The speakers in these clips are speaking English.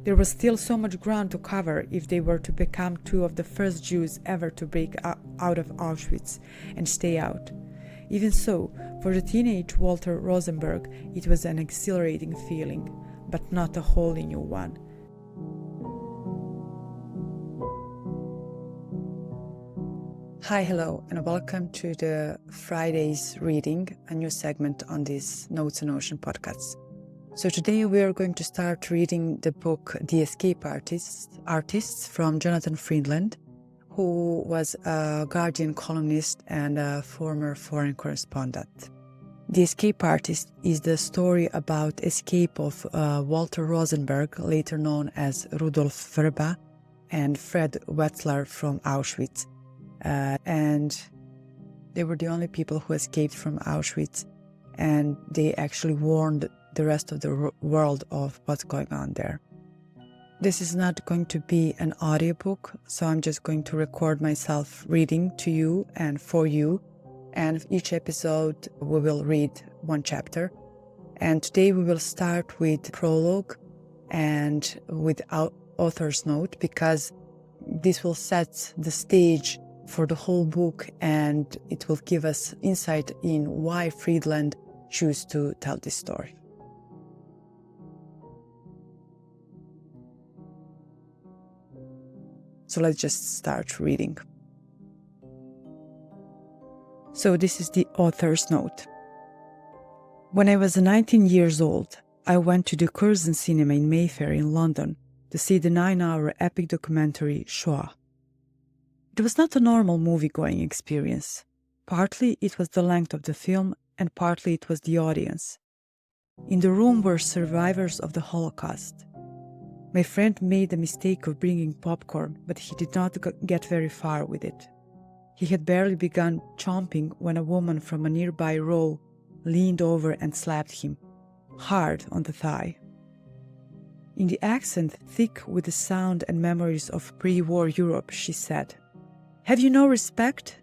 There was still so much ground to cover if they were to become two of the first Jews ever to break out of Auschwitz and stay out. Even so, for the teenage Walter Rosenberg, it was an exhilarating feeling, but not a wholly new one. Hi, hello, and welcome to the Friday's Reading, a new segment on this Notes on Ocean podcast. So today we are going to start reading the book The Escape Artists from Jonathan Freedland, who was a Guardian columnist and a former foreign correspondent. The Escape Artist is the story about escape of Walter Rosenberg, later known as Rudolf Vrba, and Fred Wetzlar from Auschwitz. And they were the only people who escaped from Auschwitz, and they actually warned the rest of the world of what's going on there. This is not going to be an audiobook, so I'm just going to record myself reading to you and for you, and each episode we will read one chapter. And today we will start with Prologue and with our author's note, because this will set the stage for the whole book, and it will give us insight in why Freedland chose to tell this story. So let's just start reading. So this is the author's note. When I was 19 years old, I went to the Curzon Cinema in Mayfair in London to see the 9-hour epic documentary Shoah. It was not a normal movie-going experience. Partly it was the length of the film, and partly it was the audience. In the room were survivors of the Holocaust. My friend made the mistake of bringing popcorn, but he did not get very far with it. He had barely begun chomping when a woman from a nearby row leaned over and slapped him, hard on the thigh. In the accent thick with the sound and memories of pre-war Europe, she said, "Have you no respect?"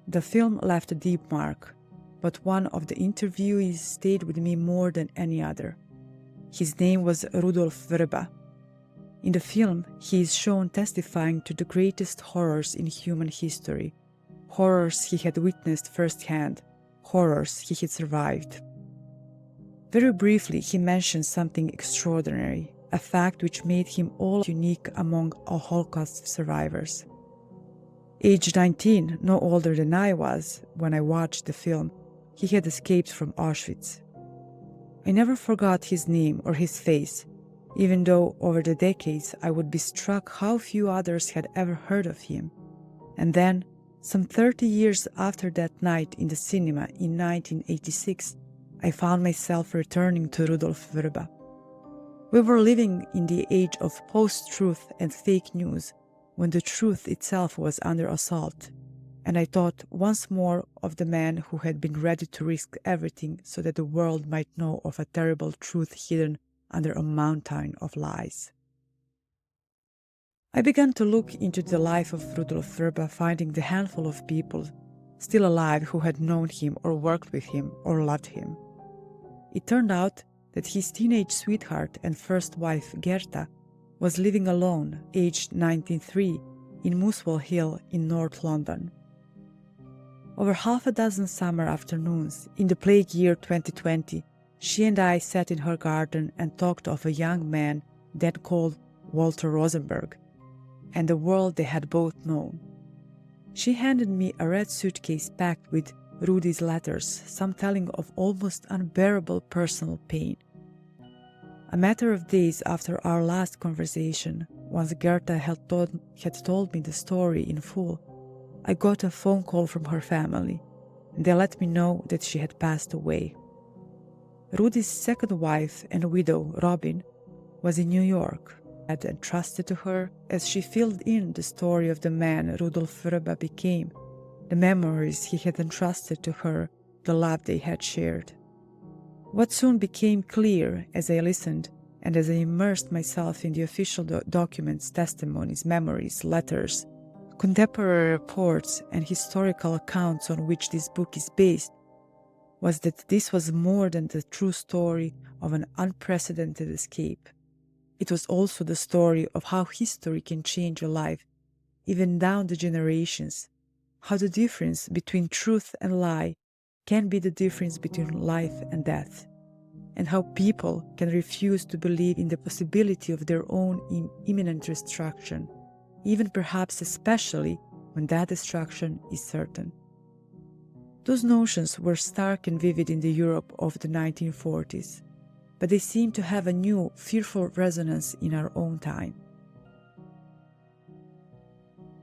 The film left a deep mark, but one of the interviewees stayed with me more than any other. His name was Rudolf Vrba. In the film, he is shown testifying to the greatest horrors in human history, horrors he had witnessed firsthand, horrors he had survived. Very briefly, he mentioned something extraordinary, a fact which made him all unique among all Holocaust survivors. Aged 19, no older than I was when I watched the film, he had escaped from Auschwitz. I never forgot his name or his face, even though over the decades I would be struck how few others had ever heard of him. And then, some 30 years after that night in the cinema in 1986, I found myself returning to Rudolf Vrba. We were living in the age of post-truth and fake news, when the truth itself was under assault, and I thought once more of the man who had been ready to risk everything so that the world might know of a terrible truth hidden under a mountain of lies. I began to look into the life of Rudolf Vrba, finding the handful of people still alive who had known him or worked with him or loved him. It turned out that his teenage sweetheart and first wife, Gerta, was living alone, aged 93, in Muswell Hill in North London. Over half a dozen summer afternoons, in the plague year 2020, she and I sat in her garden and talked of a young man then called Walter Rosenberg, and the world they had both known. She handed me a red suitcase packed with Rudy's letters, some telling of almost unbearable personal pain. A matter of days after our last conversation, once Gerta had told me the story in full, I got a phone call from her family, and they let me know that she had passed away. Rudy's second wife and widow, Robin, was in New York, and entrusted to her as she filled in the story of the man Rudolf Vrba became, the memories he had entrusted to her, the love they had shared. What soon became clear as I listened and as I immersed myself in the official documents, testimonies, memories, letters, contemporary reports, and historical accounts on which this book is based, was that this was more than the true story of an unprecedented escape. It was also the story of how history can change a life, even down the generations, how the difference between truth and lie can be the difference between life and death, and how people can refuse to believe in the possibility of their own imminent destruction, even perhaps especially when that destruction is certain. Those notions were stark and vivid in the Europe of the 1940s, but they seem to have a new, fearful resonance in our own time.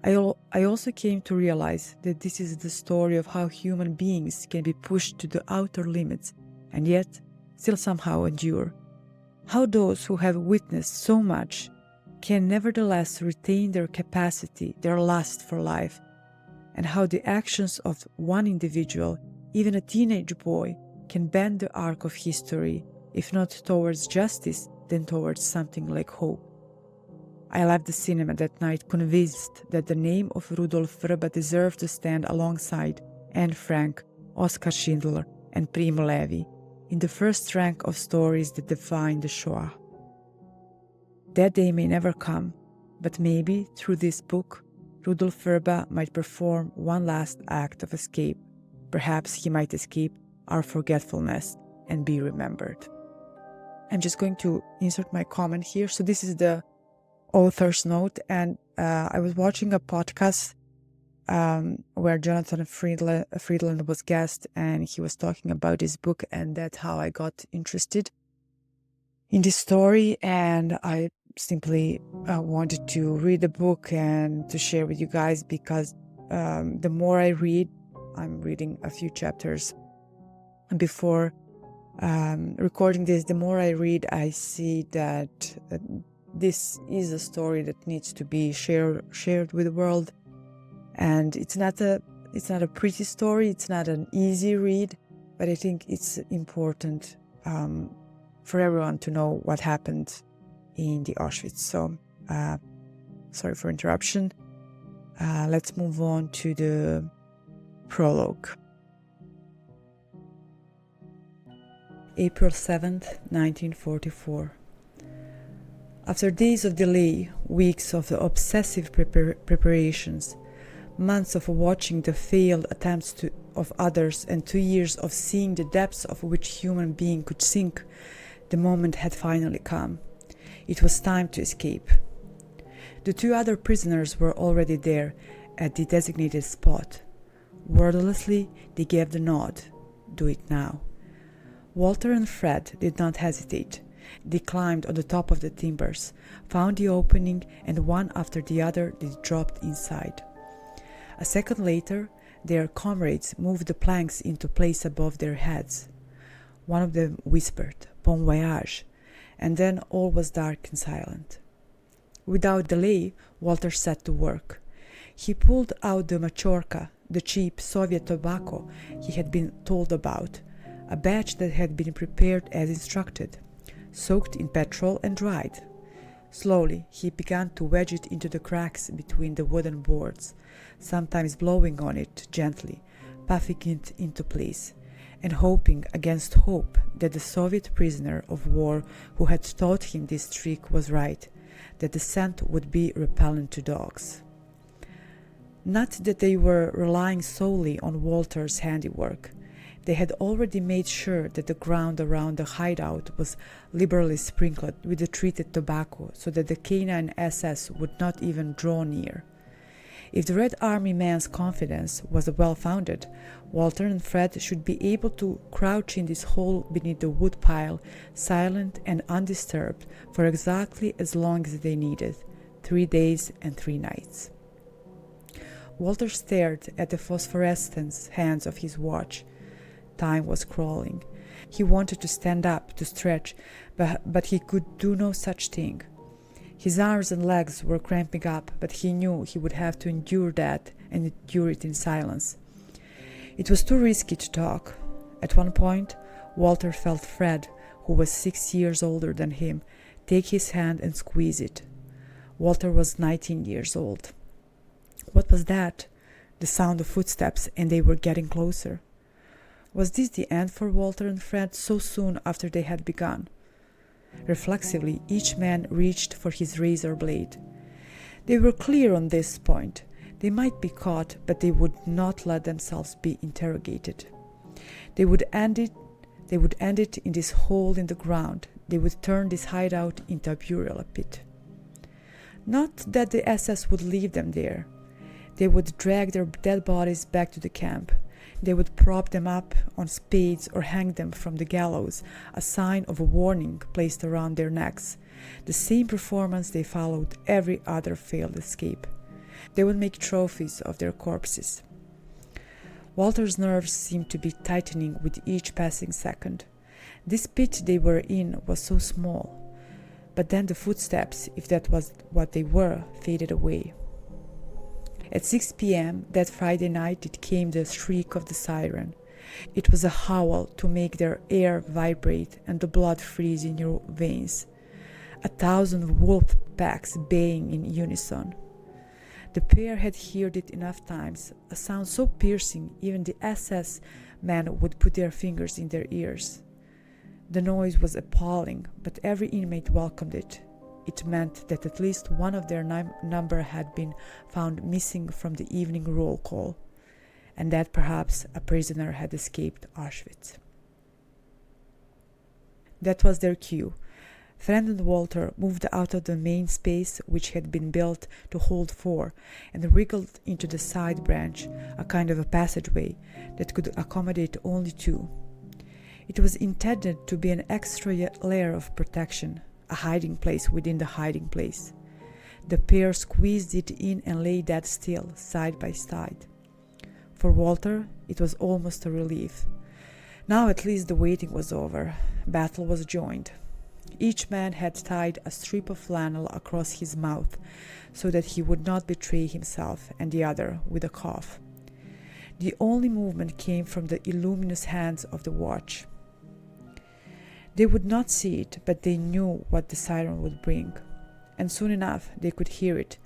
I also came to realize that this is the story of how human beings can be pushed to the outer limits and yet still somehow endure. How those who have witnessed so much can nevertheless retain their capacity, their lust for life, and how the actions of one individual, even a teenage boy, can bend the arc of history, if not towards justice, then towards something like hope. I left the cinema that night convinced that the name of Rudolf Vrba deserved to stand alongside Anne Frank, Oskar Schindler, and Primo Levi in the first rank of stories that define the Shoah. That day may never come, but maybe through this book, Rudolf Vrba might perform one last act of escape. Perhaps he might escape our forgetfulness and be remembered. I'm just going to insert my comment here. So this is the author's note, and I was watching a podcast where Jonathan Freedland was guest, and he was talking about this book, and that's how I got interested in this story. And I simply wanted to read the book and to share with you guys, because the more I read, I'm reading a few chapters before recording this, the more I read, I see that this is a story that needs to be shared with the world. And it's not a pretty story, it's not an easy read, but I think it's important for everyone to know what happened in the Auschwitz. So sorry for interruption. Let's move on to the prologue. April 7th, 1944. After days of delay, weeks of the obsessive preparations, months of watching the failed attempts of others, and 2 years of seeing the depths of which human being could sink, the moment had finally come. It was time to escape. The 2 other prisoners were already there at the designated spot. Wordlessly, they gave the nod. Do it now. Walter and Fred did not hesitate. They climbed on the top of the timbers, found the opening, and one after the other they dropped inside. A second later, their comrades moved the planks into place above their heads. One of them whispered, "Bon voyage," and then all was dark and silent. Without delay, Walter set to work. He pulled out the machorka, the cheap Soviet tobacco he had been told about, a batch that had been prepared as instructed, soaked in petrol and dried. Slowly, he began to wedge it into the cracks between the wooden boards, sometimes blowing on it gently, puffing it into place, and hoping against hope that the Soviet prisoner of war who had taught him this trick was right, that the scent would be repellent to dogs. Not that they were relying solely on Walter's handiwork. They had already made sure that the ground around the hideout was liberally sprinkled with the treated tobacco so that the canine SS would not even draw near. If the Red Army man's confidence was well-founded, Walter and Fred should be able to crouch in this hole beneath the woodpile, silent and undisturbed, for exactly as long as they needed, 3 days and 3 nights. Walter stared at the phosphorescent hands of his watch. Time was crawling. He wanted to stand up, to stretch, but he could do no such thing. His arms and legs were cramping up, but he knew he would have to endure that and endure it in silence. It was too risky to talk. At one point, Walter felt Fred, who was 6 years older than him, take his hand and squeeze it. Walter was 19 years old. What was that? The sound of footsteps, and they were getting closer. Was this the end for Walter and Fred so soon after they had begun? Reflexively, each man reached for his razor blade. They were clear on this point. They might be caught, but they would not let themselves be interrogated. They would end it in this hole in the ground. They would turn this hideout into a burial pit. Not that the SS would leave them there. They would drag their dead bodies back to the camp. They would prop them up on spades or hang them from the gallows, a sign of a warning placed around their necks. The same performance they followed every other failed escape. They would make trophies of their corpses. Walter's nerves seemed to be tightening with each passing second. This pit they were in was so small. But then the footsteps, if that was what they were, faded away. At 6 p.m. that Friday night it came the shriek of the siren. It was a howl to make their air vibrate and the blood freeze in your veins. 1,000 wolf packs baying in unison. The pair had heard it enough times, a sound so piercing even the SS men would put their fingers in their ears. The noise was appalling, but every inmate welcomed it. It meant that at least one of their number had been found missing from the evening roll call, and that perhaps a prisoner had escaped Auschwitz. That was their cue. Fred and Walter moved out of the main space which had been built to hold four and wriggled into the side branch, a kind of a passageway that could accommodate only two. It was intended to be an extra layer of protection, a hiding place within the hiding place. The pair squeezed it in and lay dead still, side by side. For Walter, it was almost a relief. Now at least the waiting was over. Battle was joined. Each man had tied a strip of flannel across his mouth so that he would not betray himself and the other with a cough. The only movement came from the luminous hands of the watch. They would not see it, but they knew what the siren would bring, and soon enough they could hear it,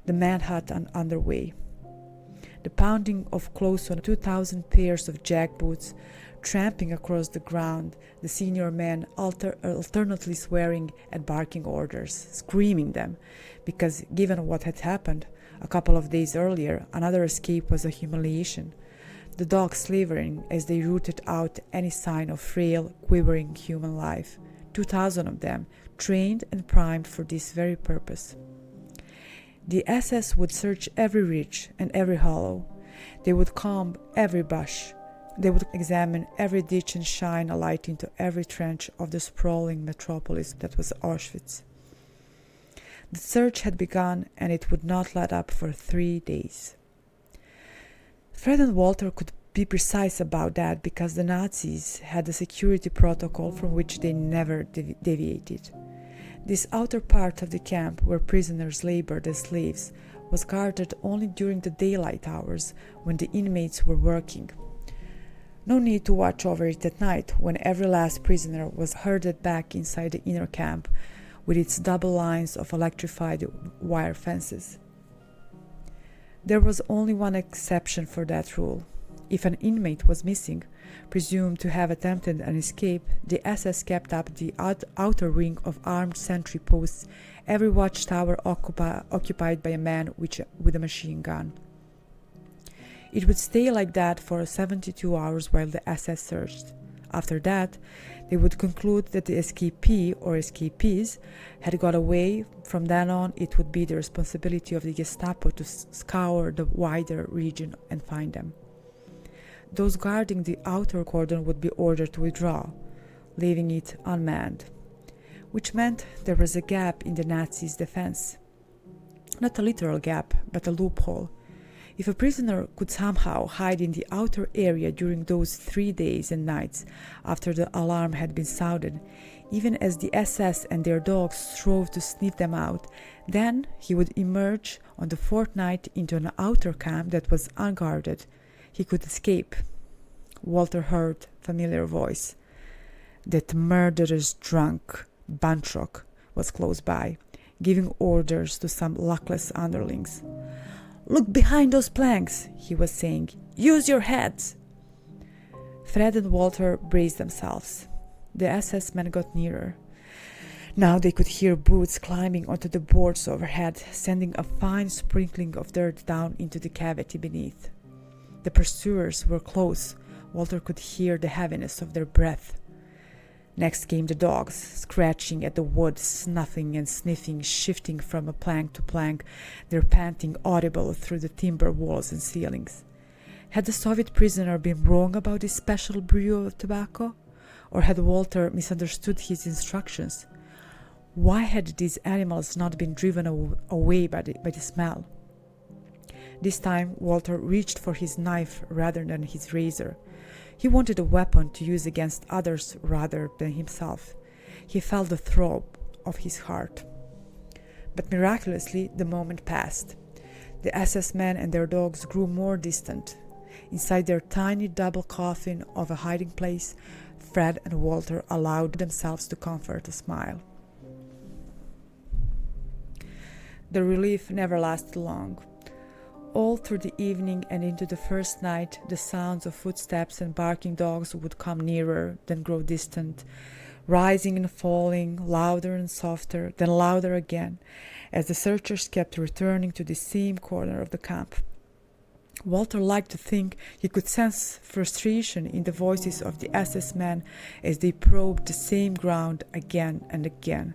the manhunt underway. The pounding of close on 2,000 pairs of jackboots, tramping across the ground, the senior men alternately swearing and barking orders, screaming them, because given what had happened a couple of days earlier, another escape was a humiliation. The dogs slavering as they rooted out any sign of frail, quivering human life. 2,000 of them, trained and primed for this very purpose. The SS would search every ridge and every hollow. They would comb every bush. They would examine every ditch and shine a light into every trench of the sprawling metropolis that was Auschwitz. The search had begun, and it would not let up for 3 days. Fred and Walter could be precise about that because the Nazis had a security protocol from which they never deviated. This outer part of the camp, where prisoners labored as slaves, was guarded only during the daylight hours when the inmates were working. No need to watch over it at night when every last prisoner was herded back inside the inner camp with its double lines of electrified wire fences. There was only one exception for that rule. If an inmate was missing, presumed to have attempted an escape, the SS kept up the outer ring of armed sentry posts, every watchtower occupied by a man with a machine gun. It would stay like that for 72 hours while the SS searched. After that, they would conclude that the escapee or escapees had got away. From then on, it would be the responsibility of the Gestapo to scour the wider region and find them. Those guarding the outer cordon would be ordered to withdraw, leaving it unmanned, which meant there was a gap in the Nazis' defense. Not a literal gap, but a loophole. If a prisoner could somehow hide in the outer area during those 3 days and nights after the alarm had been sounded, even as the SS and their dogs strove to sniff them out, then he would emerge on the fourth night into an outer camp that was unguarded. He could escape. Walter heard a familiar voice. That murderous drunk, Buntrock, was close by, giving orders to some luckless underlings. "Look behind those planks," he was saying. "Use your heads." Fred and Walter braced themselves. The SS men got nearer. Now they could hear boots climbing onto the boards overhead, sending a fine sprinkling of dirt down into the cavity beneath. The pursuers were close. Walter could hear the heaviness of their breath. Next came the dogs, scratching at the wood, snuffing and sniffing, shifting from a plank to plank, their panting audible through the timber walls and ceilings. Had the Soviet prisoner been wrong about this special brew of tobacco? Or had Walter misunderstood his instructions? Why had these animals not been driven away by the smell? This time Walter reached for his knife rather than his razor. He wanted a weapon to use against others rather than himself. He felt the throb of his heart. But miraculously, the moment passed. The SS men and their dogs grew more distant. Inside their tiny double coffin of a hiding place, Fred and Walter allowed themselves to comfort a smile. The relief never lasted long. All through the evening and into the first night, the sounds of footsteps and barking dogs would come nearer, then grow distant, rising and falling, louder and softer, then louder again, as the searchers kept returning to the same corner of the camp. Walter liked to think he could sense frustration in the voices of the SS men as they probed the same ground again and again.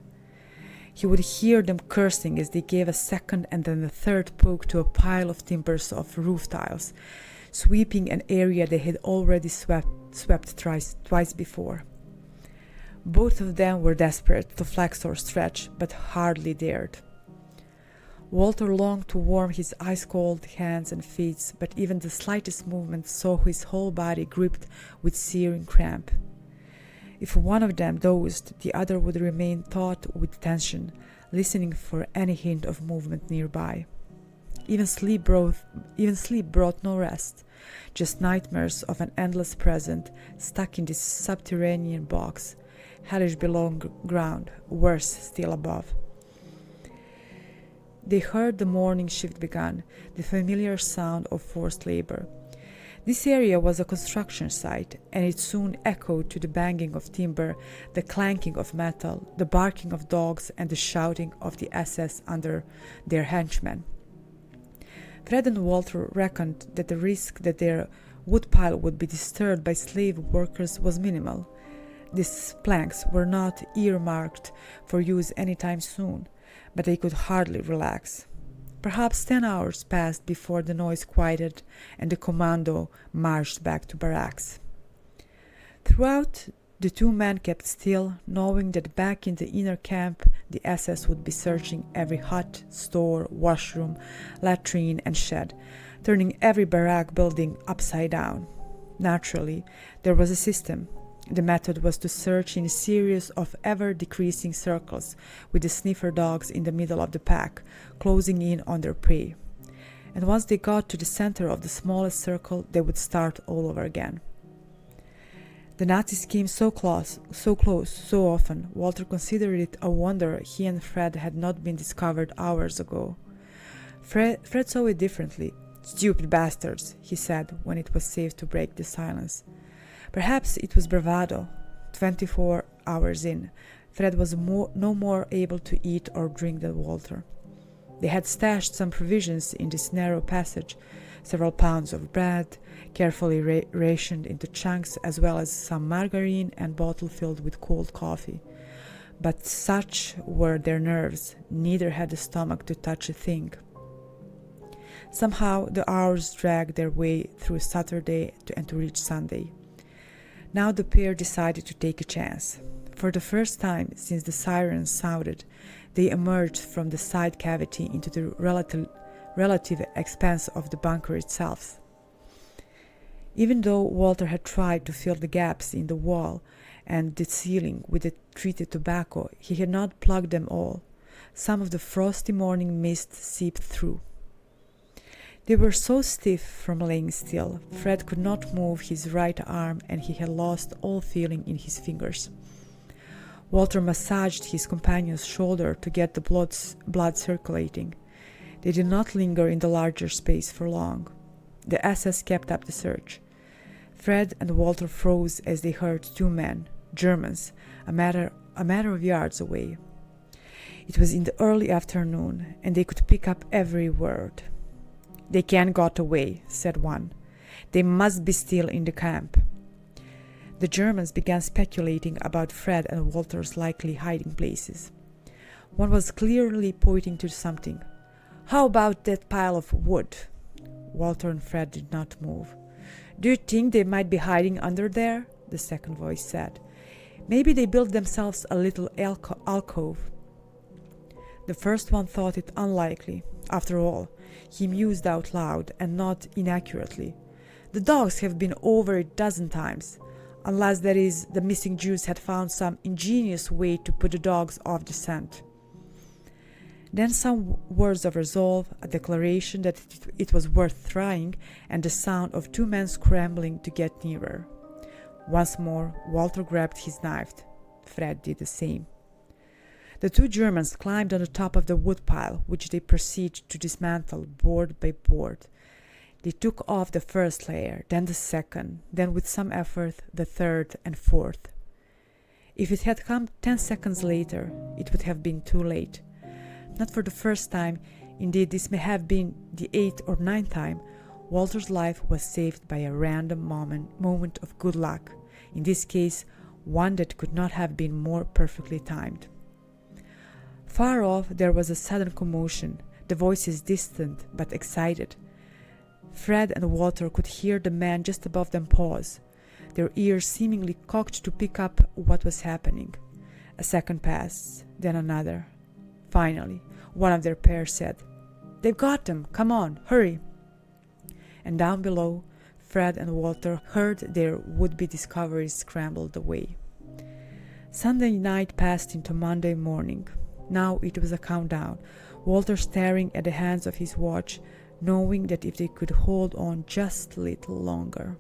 He would hear them cursing as they gave a second and then a third poke to a pile of timbers of roof tiles, sweeping an area they had already swept twice before. Both of them were desperate to flex or stretch, but hardly dared. Walter longed to warm his ice-cold hands and feet, but even the slightest movement saw his whole body gripped with searing cramp. If one of them dozed, the other would remain taut with tension, listening for any hint of movement nearby. Even sleep brought no rest, just nightmares of an endless present stuck in this subterranean box, hellish below ground, worse still above. They heard the morning shift begun, the familiar sound of forced labor. This area was a construction site, and it soon echoed to the banging of timber, the clanking of metal, the barking of dogs, and the shouting of the SS under their henchmen. Fred and Walter reckoned that the risk that their woodpile would be disturbed by slave workers was minimal. These planks were not earmarked for use anytime soon, but they could hardly relax. Perhaps 10 hours passed before the noise quieted and the commando marched back to barracks. Throughout, the two men kept still, knowing that back in the inner camp the SS would be searching every hut, store, washroom, latrine, and shed, turning every barrack building upside down. Naturally, there was a system. The method was to search in a series of ever-decreasing circles, with the sniffer dogs in the middle of the pack, closing in on their prey. And once they got to the center of the smallest circle, they would start all over again. The Nazis came so close, so often, Walter considered it a wonder he and Fred had not been discovered hours ago. Fred saw it differently. "Stupid bastards," he said when it was safe to break the silence. Perhaps it was bravado. 24 hours in, Fred was no more able to eat or drink than Walter. They had stashed some provisions in this narrow passage, several pounds of bread, carefully rationed into chunks, as well as some margarine and bottle filled with cold coffee. But such were their nerves, neither had the stomach to touch a thing. Somehow the hours dragged their way through Saturday and to reach Sunday. Now the pair decided to take a chance. For the first time since the sirens sounded, they emerged from the side cavity into the relative expanse of the bunker itself. Even though Walter had tried to fill the gaps in the wall and the ceiling with the treated tobacco, he had not plugged them all. Some of the frosty morning mist seeped through. They were so stiff from laying still, Fred could not move his right arm and he had lost all feeling in his fingers. Walter massaged his companion's shoulder to get the blood circulating. They did not linger in the larger space for long. The SS kept up the search. Fred and Walter froze as they heard two men, Germans, a matter of yards away. It was in the early afternoon, and they could pick up every word. "They can't got away," said one. "They must be still in the camp." The Germans began speculating about Fred and Walter's likely hiding places. One was clearly pointing to something. "How about that pile of wood?" Walter and Fred did not move. "Do you think they might be hiding under there?" the second voice said. "Maybe they built themselves a little alcove." The first one thought it unlikely. After all, he mused out loud, and not inaccurately. "The dogs have been over 12 times. Unless, that is, the missing Jews had found some ingenious way to put the dogs off the scent." Then some words of resolve, a declaration that it was worth trying, and the sound of 2 men scrambling to get nearer. Once more, Walter grabbed his knife. Fred did the same. The 2 Germans climbed on the top of the woodpile, which they proceeded to dismantle board by board. They took off the first layer, then the second, then with some effort the third and fourth. If it had come 10 seconds later, it would have been too late. Not for the first time, indeed this may have been the 8th or 9th time, Walter's life was saved by a random moment of good luck, in this case one that could not have been more perfectly timed. Far off there was a sudden commotion, the voices distant but excited. Fred and Walter could hear the man just above them pause, their ears seemingly cocked to pick up what was happening. A second passed, then another. Finally, one of their pair said, "They've got them! Come on, hurry!" And down below, Fred and Walter heard their would-be discoveries scrambled away. Sunday night passed into Monday morning. Now it was a countdown, Walter staring at the hands of his watch, knowing that if they could hold on just a little longer.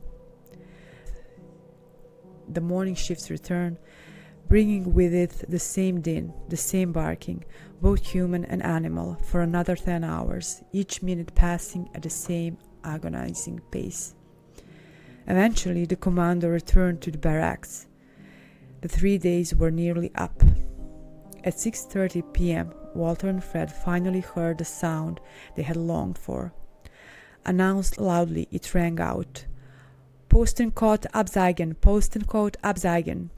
The morning shifts returned, bringing with it the same din, the same barking, both human and animal, for another 10 hours, each minute passing at the same agonizing pace. Eventually, the commander returned to the barracks. The 3 days were nearly up. At 6:30 p.m., Walter and Fred finally heard the sound they had longed for. Announced loudly, it rang out. "Postenkot abzeigen! Postenkot abzeigen!"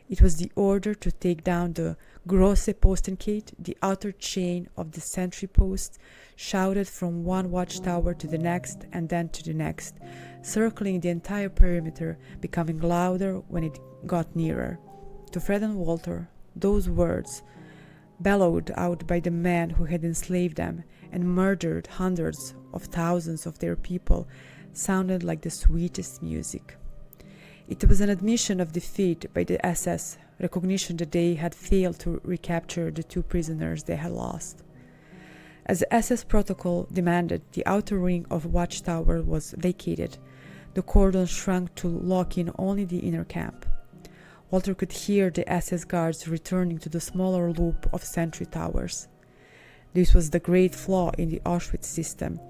It was the order to take down the grosse Postenkette, the outer chain of the sentry posts, shouted from one watchtower to the next and then to the next, circling the entire perimeter, becoming louder when it got nearer. To Fred and Walter, those words, bellowed out by the men who had enslaved them and murdered hundreds of thousands of their people, sounded like the sweetest music. It was an admission of defeat by the SS, recognition that they had failed to recapture the 2 prisoners they had lost. As the SS protocol demanded, the outer ring of watchtower was vacated. The cordon shrunk to lock in only the inner camp. Walter could hear the SS guards returning to the smaller loop of sentry towers. This was the great flaw in the Auschwitz system,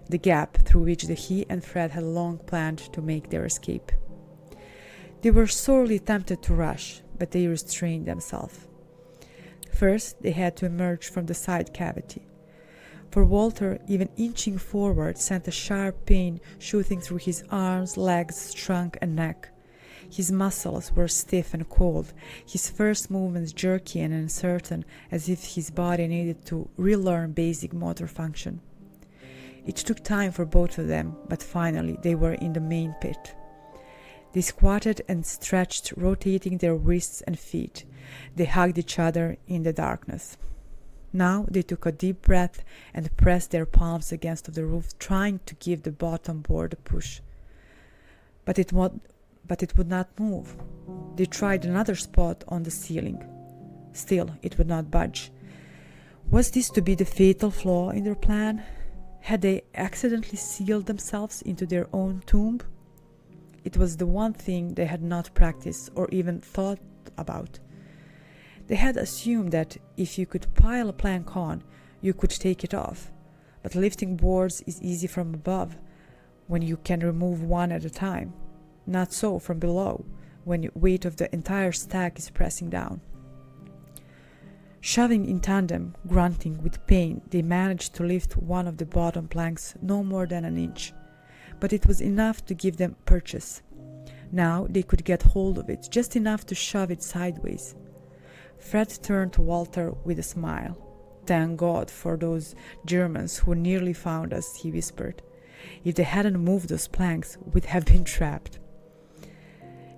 the gap through which he and Fred had long planned to make their escape. They were sorely tempted to rush, but they restrained themselves. First, they had to emerge from the side cavity. For Walter, even inching forward sent a sharp pain shooting through his arms, legs, trunk, and neck. His muscles were stiff and cold, his first movements jerky and uncertain, as if his body needed to relearn basic motor function. It took time for both of them, but finally they were in the main pit. They squatted and stretched, rotating their wrists and feet. They hugged each other in the darkness. Now they took a deep breath and pressed their palms against the roof, trying to give the bottom board a push. But it would not move. They tried another spot on the ceiling. Still, it would not budge. Was this to be the fatal flaw in their plan? Had they accidentally sealed themselves into their own tomb? It was the one thing they had not practiced or even thought about. They had assumed that if you could pile a plank on, you could take it off. But lifting boards is easy from above, when you can remove one at a time. Not so from below, when the weight of the entire stack is pressing down. Shoving in tandem, grunting with pain, they managed to lift one of the bottom planks no more than an inch, but it was enough to give them purchase. Now they could get hold of it, just enough to shove it sideways. Fred turned to Walter with a smile. "Thank God for those Germans who nearly found us," he whispered. "If they hadn't moved those planks, we'd have been trapped."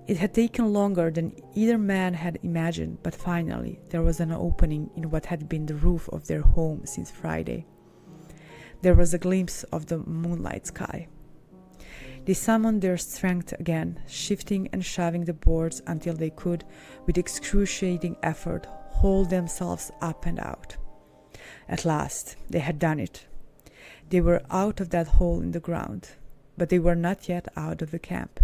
It had taken longer than either man had imagined, but finally there was an opening in what had been the roof of their home since Friday. There was a glimpse of the moonlight sky. They summoned their strength again, shifting and shoving the boards until they could, with excruciating effort, hold themselves up and out. At last, they had done it. They were out of that hole in the ground, but they were not yet out of the camp.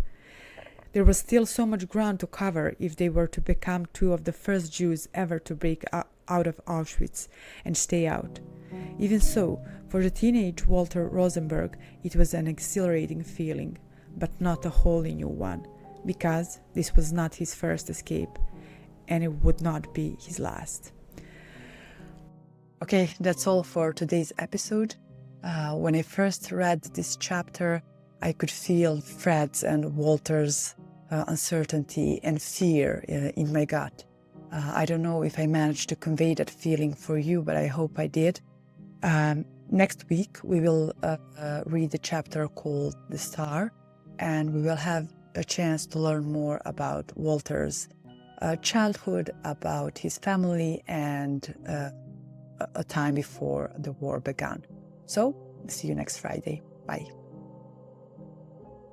There was still so much ground to cover if they were to become two of the first Jews ever to break out of Auschwitz and stay out. Even so, for the teenage Walter Rosenberg, it was an exhilarating feeling, but not a wholly new one, because this was not his first escape, and it would not be his last. Okay, that's all for today's episode. When I first read this chapter, I could feel Fred's and Walter's uncertainty and fear in my gut. I don't know if I managed to convey that feeling for you, but I hope I did. Next week, we will read the chapter called The Star, and we will have a chance to learn more about Walter's childhood, about his family, and a time before the war began. So, see you next Friday. Bye.